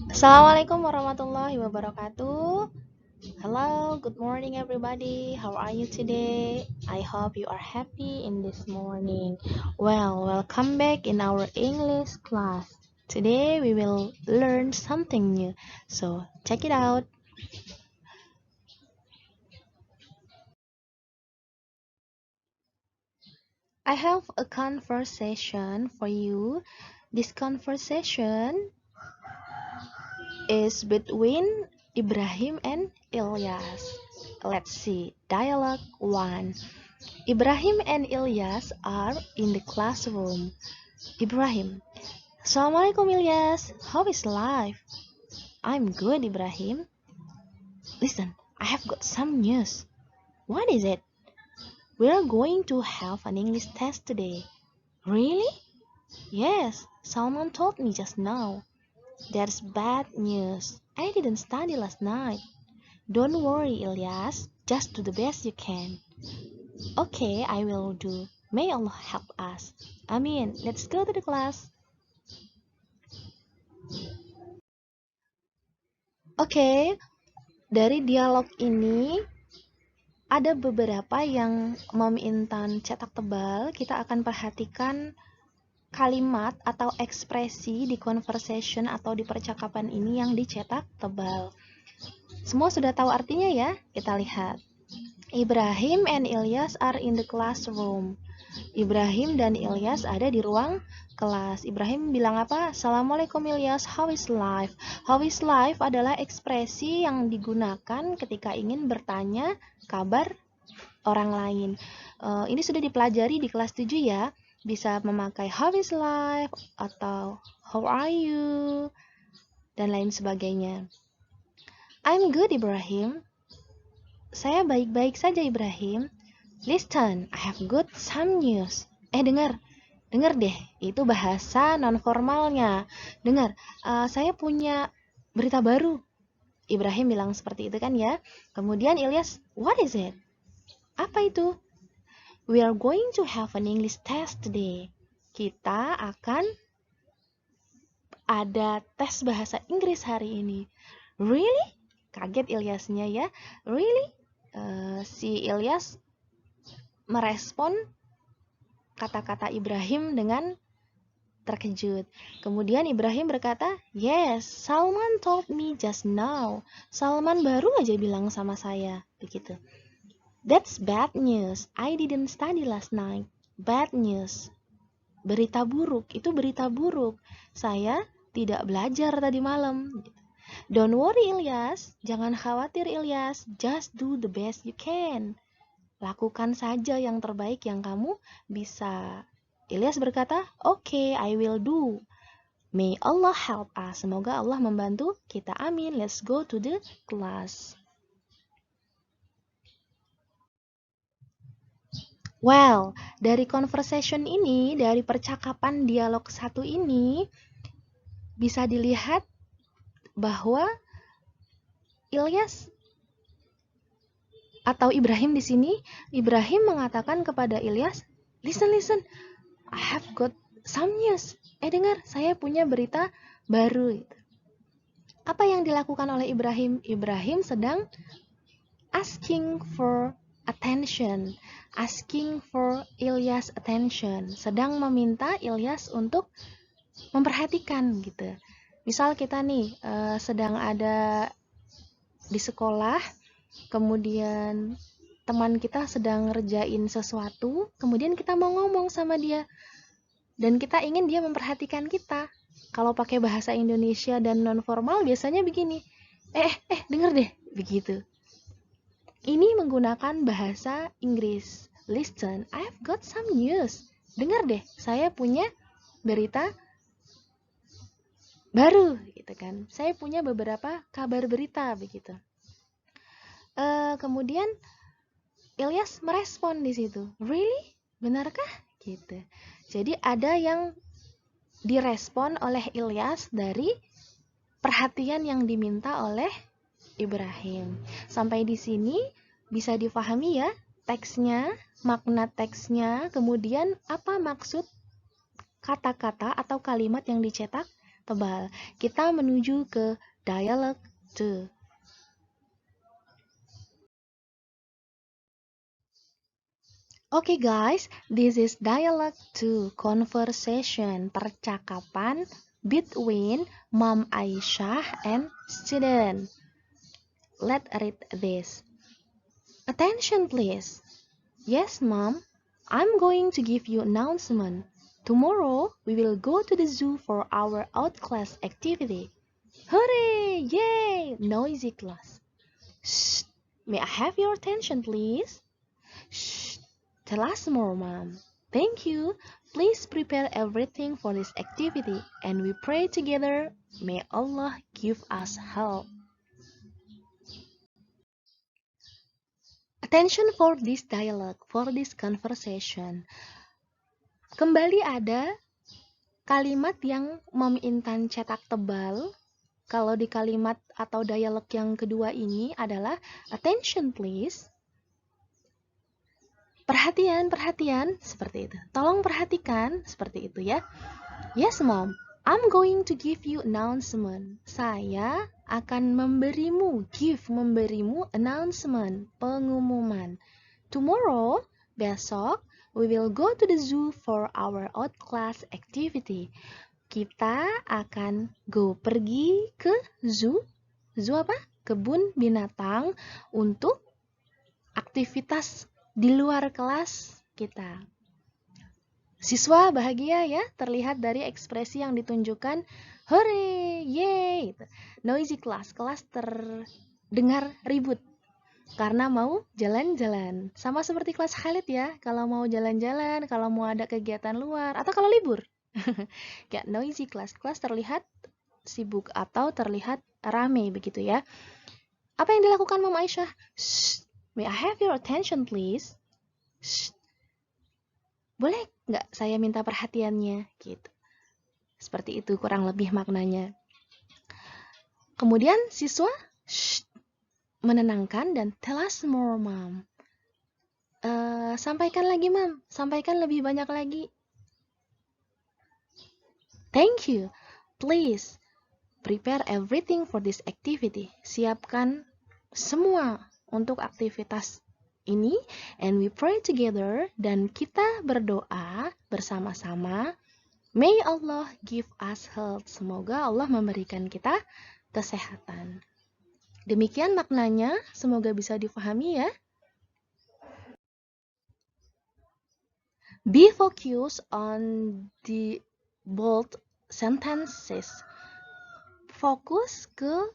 Assalamualaikum warahmatullahi wabarakatuh. Hello, good morning everybody. How are you today? I hope you are happy in this morning. Well, welcome back in our English class. Today we will learn something new. So, check it out. I have a conversation for you. This conversation is between Ibrahim and Ilyas. Let's see. Dialogue 1. Ibrahim and Ilyas are in the classroom. Ibrahim: Assalamualaikum Ilyas. How is life? I'm good, Ibrahim. Listen, I have got some news. What is it? We're going to have an English test today. Really? Yes, Salman told me just now. That's bad news. I didn't study last night. Don't worry, Ilyas. Just do the best you can. Okay, I will do. May Allah help us. Amin. Let's go to the class. Oke, dari dialog ini ada beberapa yang Mom Intan cetak tebal. Kita akan perhatikan kalimat atau ekspresi di conversation atau di percakapan ini yang dicetak tebal. Semua sudah tahu artinya ya? Kita lihat. Ibrahim and Ilyas are in the classroom. Ibrahim dan Ilyas ada di ruang kelas. Ibrahim bilang apa? Assalamualaikum Ilyas, how is life? How is life adalah ekspresi yang digunakan ketika ingin bertanya kabar orang lain. Ini sudah dipelajari di kelas 7 ya. Bisa memakai how is life atau how are you dan lain sebagainya. I'm good, Ibrahim. Saya baik-baik saja, Ibrahim. Listen, I have got some news. Dengar deh, itu bahasa non-formalnya. Dengar, saya punya berita baru. Ibrahim bilang seperti itu kan ya. Kemudian Ilyas, what is it? Apa itu? We are going to have an English test today. Kita akan ada tes bahasa Inggris hari ini. Really? Kaget Ilyasnya ya. Really? Si Ilyas merespon kata-kata Ibrahim dengan terkejut. Kemudian Ibrahim berkata, yes, Salman told me just now. Salman baru aja bilang sama saya. Begitu. That's bad news. I didn't study last night. Bad news. Berita buruk. Itu berita buruk. Saya tidak belajar tadi malam. Don't worry Ilyas. Jangan khawatir Ilyas. Just do the best you can. Lakukan saja yang terbaik yang kamu bisa. Ilyas berkata, okay, I will do. May Allah help us. Semoga Allah membantu kita. Amin. Let's go to the class. Well, dari conversation ini, dari percakapan dialog satu ini, bisa dilihat bahwa Ilyas atau Ibrahim di sini, Ibrahim mengatakan kepada Ilyas, listen, I have got some news. Dengar, saya punya berita baru. Apa yang dilakukan oleh Ibrahim? Ibrahim sedang asking for attention, asking for Ilyas attention, sedang meminta Ilyas untuk memperhatikan gitu. Misal kita nih sedang ada di sekolah, kemudian teman kita sedang ngerjain sesuatu, kemudian kita mau ngomong sama dia, dan kita ingin dia memperhatikan kita. Kalau pakai bahasa Indonesia dan non-formal biasanya begini, denger deh, begitu. Ini menggunakan bahasa Inggris. Listen, I've got some news. Dengar deh, saya punya berita baru, gitu kan. Saya punya beberapa kabar berita, begitu. Kemudian Ilyas merespon di situ. Really? Benarkah? Gitu. Jadi ada yang direspon oleh Ilyas dari perhatian yang diminta oleh Ibrahim. Sampai di sini bisa difahami ya teksnya, makna teksnya, kemudian apa maksud kata-kata atau kalimat yang dicetak tebal. Kita menuju ke dialog 2. Okay guys, this is dialogue 2, conversation, percakapan between Mom Aisyah and student. Let's read this. Attention please. Yes, Mom. I'm going to give you announcement. Tomorrow we will go to the zoo for our out-class activity. Hooray! Yay! Noisy class. Shh! May I have your attention, please? Shh! Tell us more, Mom. Thank you. Please prepare everything for this activity and we pray together. May Allah give us help. Attention for this dialogue, for this conversation. Kembali ada kalimat yang Mom Intan cetak tebal. Kalau di kalimat atau dialog yang kedua ini adalah attention please. Perhatian, perhatian, seperti itu. Tolong perhatikan, seperti itu ya. Yes, Mom. I'm going to give you announcement. Saya akan memberimu announcement, pengumuman. Tomorrow, besok, we will go to the zoo for our out-class activity. Kita akan pergi ke zoo. Zoo apa? Kebun binatang untuk aktivitas di luar kelas kita. Siswa bahagia ya, terlihat dari ekspresi yang ditunjukkan. Hore, yeay. Noisy class, kelas terdengar ribut karena mau jalan-jalan. Sama seperti kelas Khalid ya, kalau mau jalan-jalan, kalau mau ada kegiatan luar, atau kalau libur. Kayak noisy class, kelas terlihat sibuk atau terlihat rame begitu ya. Apa yang dilakukan Mom Aisyah? Shh, may I have your attention please? Shh. Boleh nggak saya minta perhatiannya? Gitu. Seperti itu kurang lebih maknanya. Kemudian siswa menenangkan dan tell us more, Mom. Sampaikan lagi, Mom. Sampaikan lebih banyak lagi. Thank you. Please prepare everything for this activity. Siapkan semua untuk aktivitas ini, and we pray together, dan kita berdoa bersama-sama. May Allah give us health. Semoga Allah memberikan kita kesehatan. Demikian maknanya, semoga bisa difahami ya. Be focused on the bold sentences. Fokus ke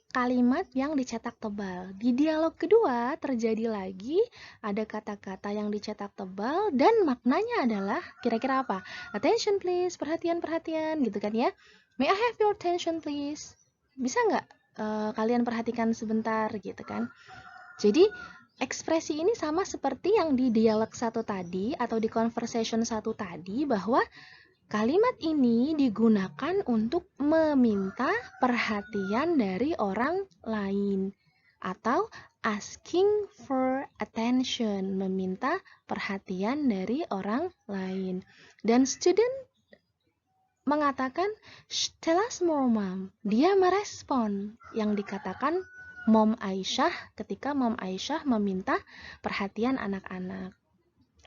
kalimat yang dicetak tebal. Di dialog kedua terjadi lagi ada kata-kata yang dicetak tebal dan maknanya adalah kira-kira apa? Attention please, perhatian-perhatian gitu kan ya. May I have your attention please? Bisa nggak kalian perhatikan sebentar gitu kan? Jadi ekspresi ini sama seperti yang di dialog 1 tadi atau di conversation 1 tadi, bahwa kalimat ini digunakan untuk meminta perhatian dari orang lain atau asking for attention, meminta perhatian dari orang lain. Dan student mengatakan, tell us more, Mom. Dia merespon yang dikatakan Mom Aisyah ketika Mom Aisyah meminta perhatian anak-anak.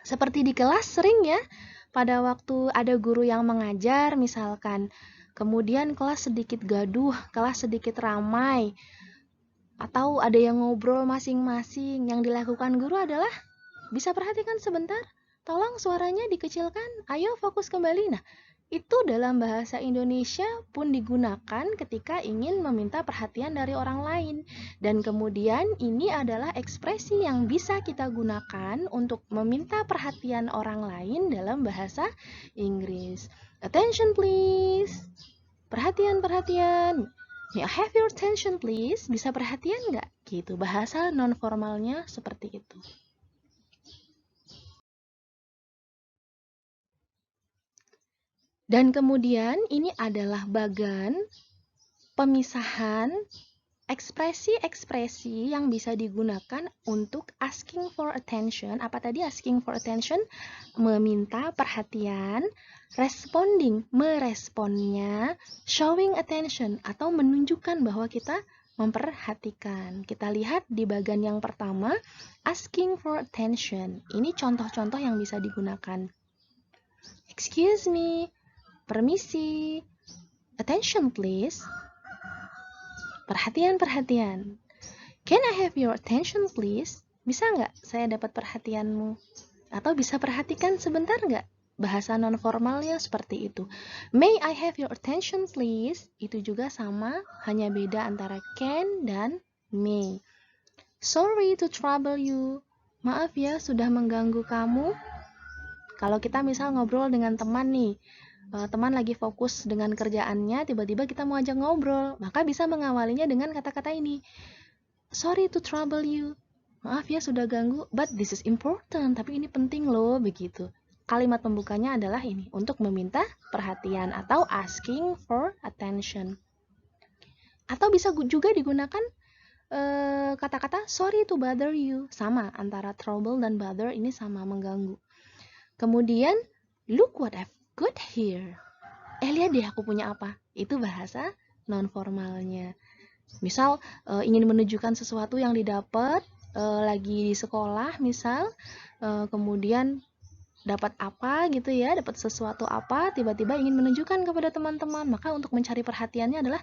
Seperti di kelas sering ya, pada waktu ada guru yang mengajar misalkan, kemudian kelas sedikit gaduh, kelas sedikit ramai, atau ada yang ngobrol masing-masing, yang dilakukan guru adalah, bisa perhatikan sebentar, tolong suaranya dikecilkan, ayo fokus kembali. Nah, itu dalam bahasa Indonesia pun digunakan ketika ingin meminta perhatian dari orang lain. Dan kemudian ini adalah ekspresi yang bisa kita gunakan untuk meminta perhatian orang lain dalam bahasa Inggris. Attention please. Perhatian, perhatian. May I have your attention please? Bisa perhatian nggak? Gitu, bahasa non-formalnya seperti itu. Dan kemudian ini adalah bagan pemisahan Ekspresi-ekspresi yang bisa digunakan untuk asking for attention. Apa tadi asking for attention? Meminta perhatian, responding, meresponnya, showing attention, atau menunjukkan bahwa kita memperhatikan. Kita lihat di bagian yang pertama, asking for attention. Ini contoh-contoh yang bisa digunakan. Excuse me, permisi, attention please. Perhatian. Can I have your attention please? Bisa nggak saya dapat perhatianmu? Atau bisa perhatikan sebentar nggak? Bahasa nonformalnya seperti itu. May I have your attention please? Itu juga sama, hanya beda antara can dan may. Sorry to trouble you. Maaf ya sudah mengganggu kamu. Kalau kita misal ngobrol dengan teman nih, teman lagi fokus dengan kerjaannya, tiba-tiba kita mau ajak ngobrol, maka bisa mengawalinya dengan kata-kata ini. Sorry to trouble you. Maaf ya sudah ganggu, but this is important. Tapi ini penting loh, begitu. Kalimat pembukanya adalah ini, untuk meminta perhatian atau asking for attention. Atau bisa juga digunakan kata-kata sorry to bother you. Sama, antara trouble dan bother ini sama, mengganggu. Kemudian, look what I've got here. Lihat deh aku punya apa. Itu bahasa non-formalnya. Misal ingin menunjukkan sesuatu yang didapat lagi di sekolah, misal kemudian dapat apa gitu ya, dapat sesuatu apa, tiba-tiba ingin menunjukkan kepada teman-teman, maka untuk mencari perhatiannya adalah,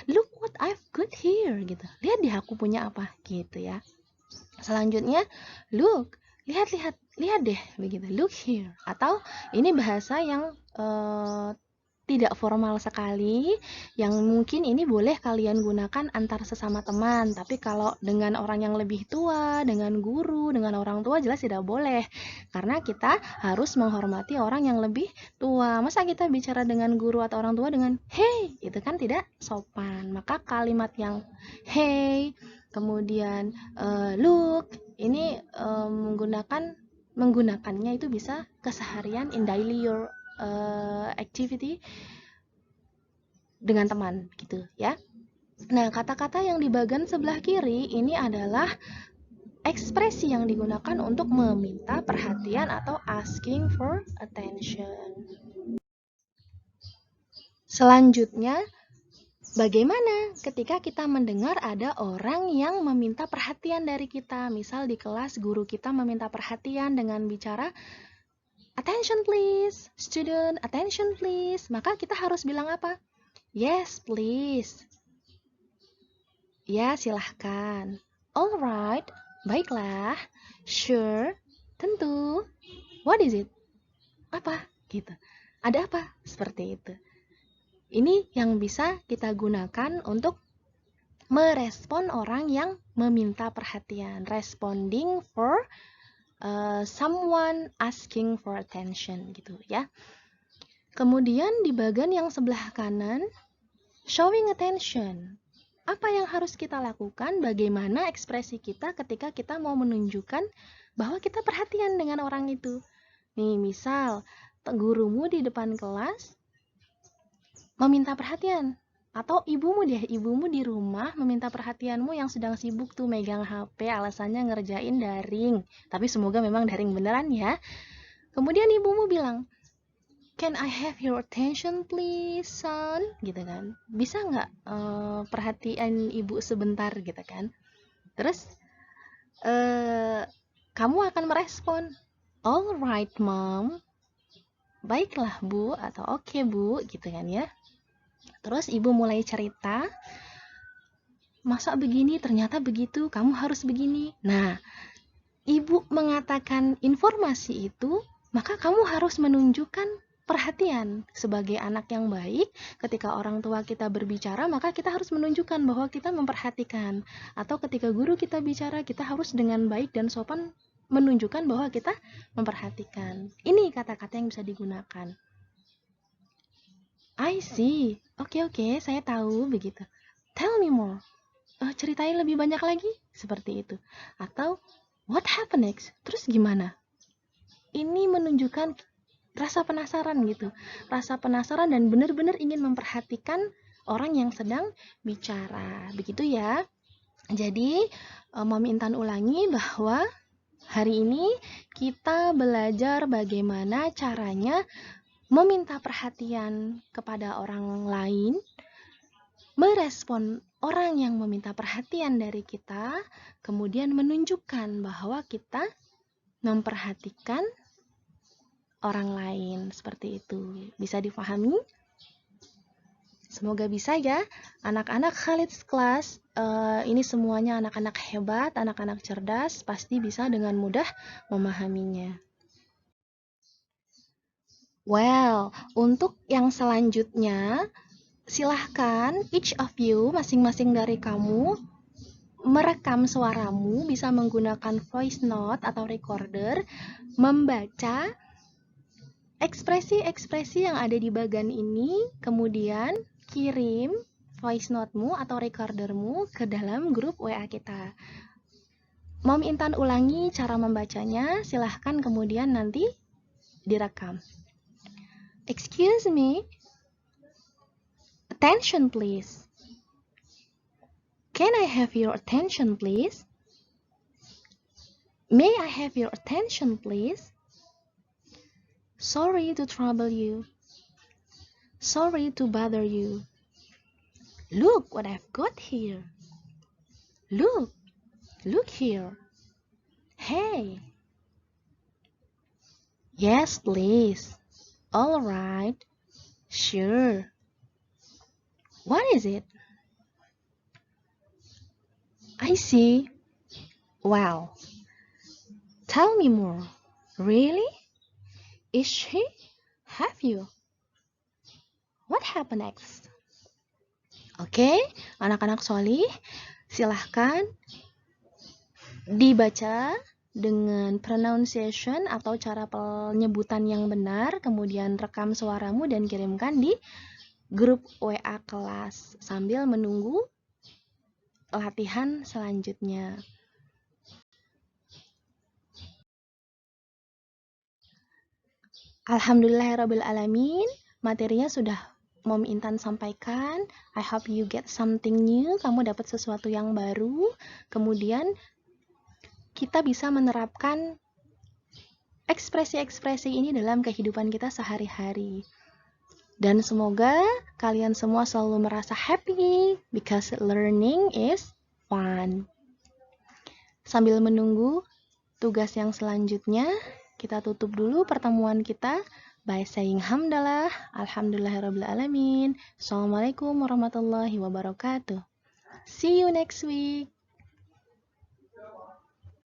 look what I've got here gitu. Lihat deh aku punya apa gitu ya. Selanjutnya, look, lihat deh begitu. Look here. Atau ini bahasa yang tidak formal sekali, yang mungkin ini boleh kalian gunakan antar sesama teman, tapi kalau dengan orang yang lebih tua, dengan guru, dengan orang tua jelas tidak boleh, karena kita harus menghormati orang yang lebih tua. Masa kita bicara dengan guru atau orang tua dengan hey, itu kan tidak sopan. Maka kalimat yang hey, kemudian look, ini menggunakannya itu bisa keseharian in daily your activity dengan teman gitu ya. Nah, kata-kata yang di bagian sebelah kiri ini adalah ekspresi yang digunakan untuk meminta perhatian atau asking for attention. Selanjutnya, bagaimana ketika kita mendengar ada orang yang meminta perhatian dari kita? Misal di kelas guru kita meminta perhatian dengan bicara attention please, student, attention please. Maka kita harus bilang apa? Yes, please. Ya, silahkan. Alright, baiklah. Sure, tentu. What is it? Apa? Gitu. Ada apa? Seperti itu. Ini yang bisa kita gunakan untuk merespon orang yang meminta perhatian. Responding for someone asking for attention gitu ya. Kemudian di bagian yang sebelah kanan, showing attention. Apa yang harus kita lakukan? Bagaimana ekspresi kita ketika kita mau menunjukkan bahwa kita perhatian dengan orang itu? Nih, misal gurumu di depan kelas meminta perhatian. Atau ibumu di rumah meminta perhatianmu yang sedang sibuk tuh megang HP, alasannya ngerjain daring. Tapi semoga memang daring beneran ya. Kemudian ibumu bilang, can I have your attention please, son? Gitu kan. Bisa nggak perhatian ibu sebentar gitu kan. Terus kamu akan merespon, alright mom. Baiklah bu, atau oke bu, gitu kan ya. Terus ibu mulai cerita, masa begini, ternyata begitu, kamu harus begini. Nah, ibu mengatakan informasi itu, maka kamu harus menunjukkan perhatian. Sebagai anak yang baik, ketika orang tua kita berbicara, maka kita harus menunjukkan bahwa kita memperhatikan. Atau ketika guru kita bicara, kita harus dengan baik dan sopan menunjukkan bahwa kita memperhatikan. Ini kata-kata yang bisa digunakan. I see. Oke, saya tahu begitu. Tell me more. Ceritain lebih banyak lagi, seperti itu. Atau what happened next? Terus gimana? Ini menunjukkan rasa penasaran gitu. Rasa penasaran dan benar-benar ingin memperhatikan orang yang sedang bicara. Begitu ya. Jadi, Mami Intan ulangi bahwa hari ini kita belajar bagaimana caranya meminta perhatian kepada orang lain, merespon orang yang meminta perhatian dari kita, kemudian menunjukkan bahwa kita memperhatikan orang lain. Seperti itu. Bisa dipahami? Semoga bisa ya. Anak-anak Khalid's Class, ini semuanya anak-anak hebat, anak-anak cerdas, pasti bisa dengan mudah memahaminya. Well, untuk yang selanjutnya, silahkan each of you, masing-masing dari kamu, merekam suaramu, bisa menggunakan voice note atau recorder, membaca ekspresi-ekspresi yang ada di bagian ini, kemudian kirim voice note-mu atau recorder-mu ke dalam grup WA kita. Mom Intan ulangi cara membacanya, silahkan kemudian nanti direkam. Excuse me. Attention please. Can I have your attention please? May I have your attention please? Sorry to trouble you. Sorry to bother you. Look what I've got here. Look here. Hey. Yes, please. All right. Sure. What is it? I see. Well, tell me more. Really? Is she? Have you? What happened next? Oke, anak-anak solih, silahkan dibaca dengan pronunciation atau cara penyebutan yang benar, kemudian rekam suaramu dan kirimkan di grup WA kelas sambil menunggu latihan selanjutnya. Alhamdulillahirrabbilalamin, materinya sudah Mom Intan sampaikan. I hope you get something new, kamu dapat sesuatu yang baru. Kemudian kita bisa menerapkan ekspresi-ekspresi ini dalam kehidupan kita sehari-hari. Dan semoga kalian semua selalu merasa happy because learning is fun. Sambil menunggu tugas yang selanjutnya, kita tutup dulu pertemuan kita by saying hamdalah, alhamdulillahirrabbilalamin. Assalamualaikum warahmatullahi wabarakatuh. See you next week.